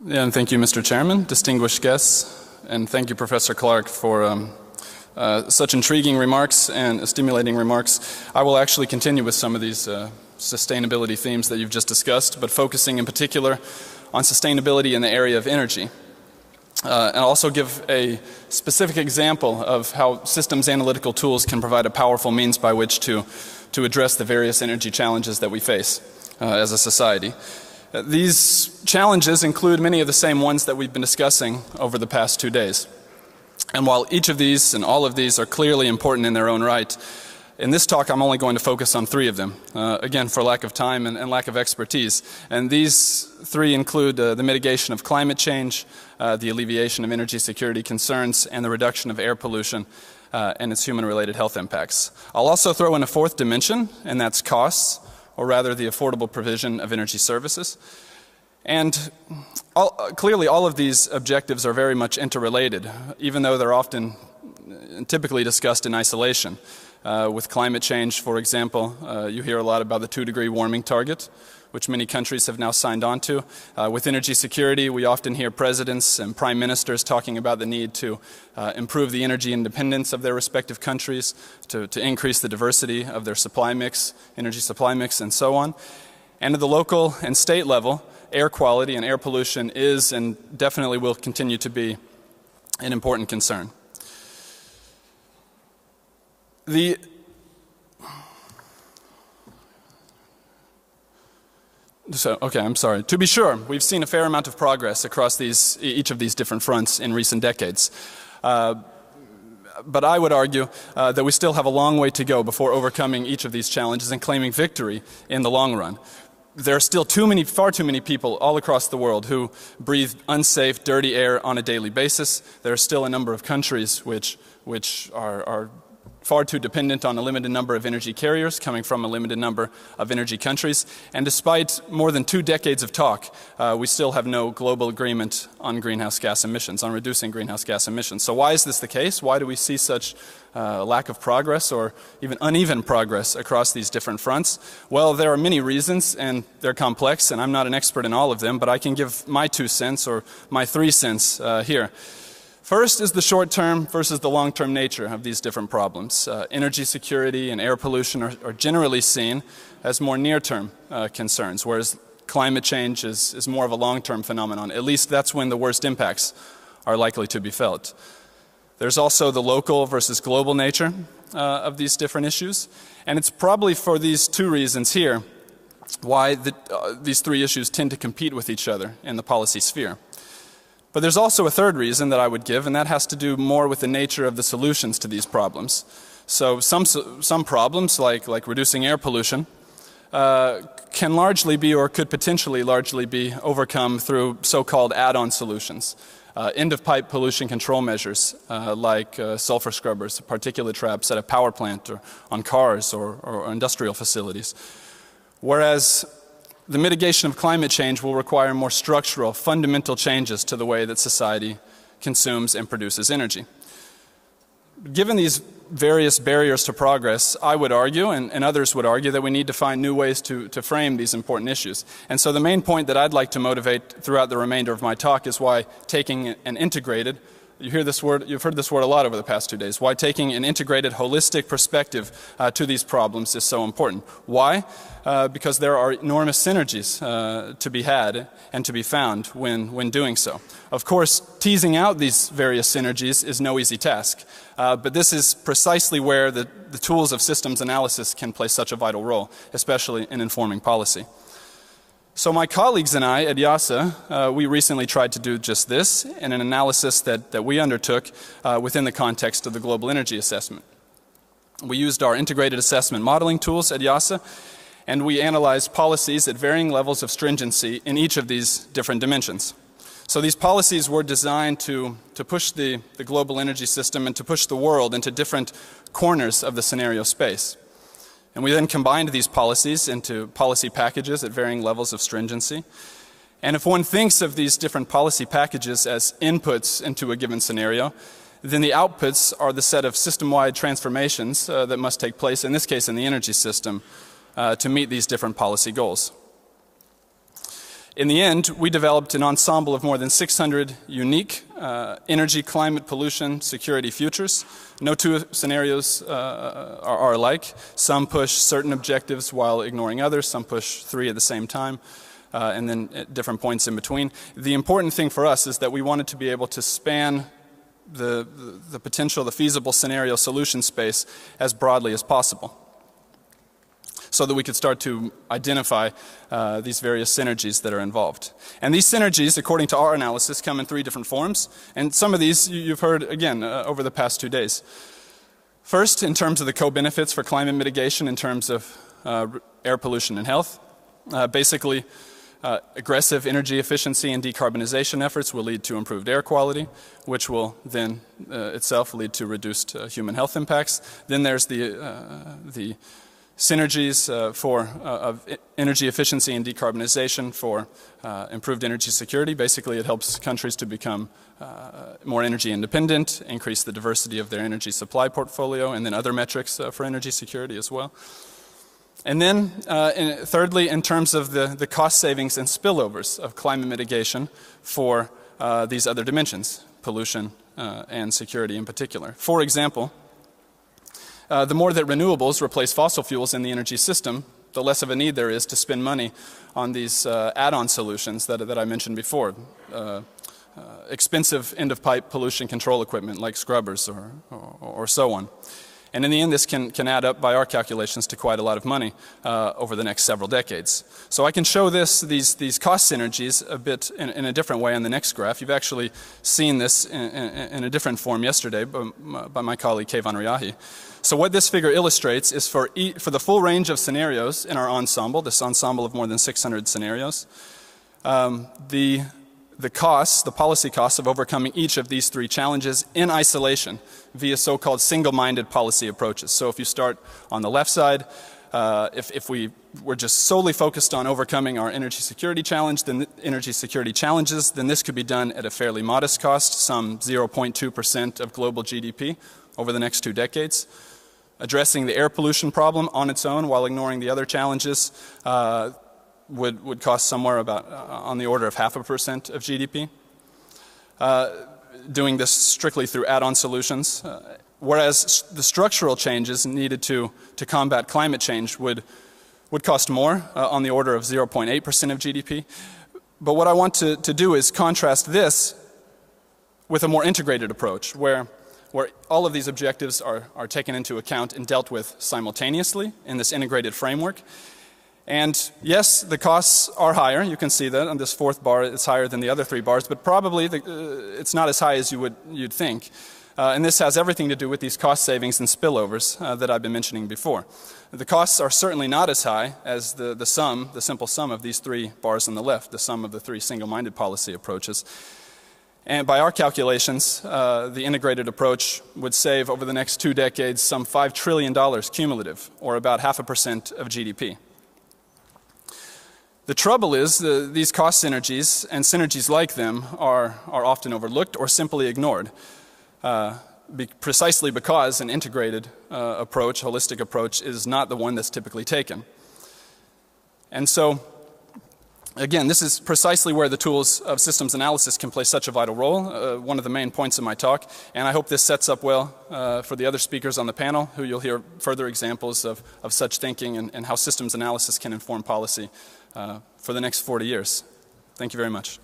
Yeah, and thank you, Mr. Chairman, distinguished guests, and thank you, Professor Clark, for such intriguing remarks and stimulating remarks. I will actually continue with some of these sustainability themes that you've just discussed, but focusing in particular on sustainability in the area of energy. And also give a specific example of how systems analytical tools can provide a powerful means by which to address the various energy challenges that we face as a society. These challenges include many of the same ones that we've been discussing over the past 2 days. And while each of these and all of these are clearly important in their own right, in this talk I'm only going to focus on 3 of them, again for lack of time and lack of expertise. And these 3 include the mitigation of climate change, the alleviation of energy security concerns, and the reduction of air pollution and its human-related health impacts. I'll also throw in a 4th dimension, and that's costs, or rather the affordable provision of energy services. And clearly all of these objectives are very much interrelated, even though they're often typically discussed in isolation. With climate change, for example, you hear a lot about the 2-degree warming target, which many countries have now signed on to. With energy security, we often hear presidents and prime ministers talking about the need to improve the energy independence of their respective countries, to increase the diversity of their supply mix, energy supply mix, and so on. And at the local and state level, air quality and air pollution is and definitely will continue to be an important concern. To be sure, we've seen a fair amount of progress across each of these different fronts in recent decades. But I would argue that we still have a long way to go before overcoming each of these challenges and claiming victory in the long run. There are still far too many people all across the world who breathe unsafe, dirty air on a daily basis. There are still a number of countries which are far too dependent on a limited number of energy carriers coming from a limited number of energy countries. And despite more than 2 decades of talk, we still have no global agreement on greenhouse gas emissions, on reducing greenhouse gas emissions. So why is this the case? Why do we see such lack of progress or even uneven progress across these different fronts? Well, there are many reasons, and they're complex, and I'm not an expert in all of them, but I can give my 2 cents or my 3 cents here. First is the short-term versus the long-term nature of these different problems. Energy security and air pollution are generally seen as more near-term concerns, whereas climate change is more of a long-term phenomenon. At least that's when the worst impacts are likely to be felt. There's also the local versus global nature of these different issues. And it's probably for these 2 reasons here why these 3 issues tend to compete with each other in the policy sphere. But there's also a 3rd reason that I would give, and that has to do more with the nature of the solutions to these problems. So some problems, like reducing air pollution, can largely be, or could potentially largely be, overcome through so-called add-on solutions. End-of-pipe pollution control measures like sulfur scrubbers, particulate traps at a power plant or on cars or industrial facilities. Whereas the mitigation of climate change will require more structural, fundamental changes to the way that society consumes and produces energy. Given these various barriers to progress, I would argue, and others would argue, that we need to find new ways to frame these important issues. And so the main point that I'd like to motivate throughout the remainder of my talk is why taking an integrated, you've heard this word a lot over the past 2 days, why taking an integrated, holistic perspective to these problems is so important. Why? Because there are enormous synergies to be had and to be found when doing so. Of course, teasing out these various synergies is no easy task, but this is precisely where the tools of systems analysis can play such a vital role, especially in informing policy. So my colleagues and I at IIASA, we recently tried to do just this in an analysis that we undertook within the context of the global energy assessment. We used our integrated assessment modeling tools at IIASA, and we analyzed policies at varying levels of stringency in each of these different dimensions. So these policies were designed to push the global energy system and to push the world into different corners of the scenario space. And we then combined these policies into policy packages at varying levels of stringency. And if one thinks of these different policy packages as inputs into a given scenario, then the outputs are the set of system-wide transformations that must take place, in this case in the energy system, to meet these different policy goals. In the end, we developed an ensemble of more than 600 unique energy, climate, pollution, security futures. No two scenarios are alike. Some push certain objectives while ignoring others. Some push three at the same time, and then at different points in between. The important thing for us is that we wanted to be able to span the potential, the feasible scenario solution space as broadly as possible, so that we could start to identify these various synergies that are involved. And these synergies, according to our analysis, come in three different forms. And some of these you've heard, again, over the past 2 days. First, in terms of the co-benefits for climate mitigation in terms of air pollution and health. Basically, aggressive energy efficiency and decarbonization efforts will lead to improved air quality, which will then itself lead to reduced human health impacts. Then there's the synergies of energy efficiency and decarbonization for improved energy security. Basically, it helps countries to become more energy independent, increase the diversity of their energy supply portfolio, and then other metrics for energy security as well. And then, thirdly, in terms of the cost savings and spillovers of climate mitigation for these other dimensions, pollution and security in particular. For example, the more that renewables replace fossil fuels in the energy system, the less of a need there is to spend money on these add-on solutions that I mentioned before. Expensive end-of-pipe pollution control equipment like scrubbers or so on. And in the end, this can add up by our calculations to quite a lot of money over the next several decades. So I can show these cost synergies a bit in a different way on the next graph. You've actually seen this in a different form yesterday by my colleague Keivan Riahi. So what this figure illustrates is for the full range of scenarios in our ensemble, this ensemble of more than 600 scenarios, the costs, the policy costs of overcoming each of these three challenges in isolation via so-called single-minded policy approaches. So if you start on the left side, if we were just solely focused on overcoming our energy security challenge, then this could be done at a fairly modest cost, some 0.2% of global GDP over the next 2 decades. Addressing the air pollution problem on its own while ignoring the other challenges would cost somewhere about on the order of 0.5% of GDP. Doing this strictly through add-on solutions, whereas the structural changes needed to combat climate change would cost more, on the order of 0.8% of GDP. But what I want to do is contrast this with a more integrated approach, where all of these objectives are taken into account and dealt with simultaneously in this integrated framework. And yes, the costs are higher. You can see that on this fourth bar, it's higher than the other 3 bars, but probably it's not as high as you'd think. And this has everything to do with these cost savings and spillovers that I've been mentioning before. The costs are certainly not as high as the simple sum of these 3 bars on the left, the sum of the 3 single-minded policy approaches. And by our calculations, the integrated approach would save over the next 2 decades some $5 trillion cumulative, or about 0.5% of GDP. The trouble is these cost synergies and synergies like them are often overlooked or simply ignored, precisely because an integrated approach, holistic approach, is not the one that's typically taken. And so, again, this is precisely where the tools of systems analysis can play such a vital role, one of the main points of my talk, and I hope this sets up well for the other speakers on the panel, who you'll hear further examples of such thinking and how systems analysis can inform policy for the next 40 years. Thank you very much.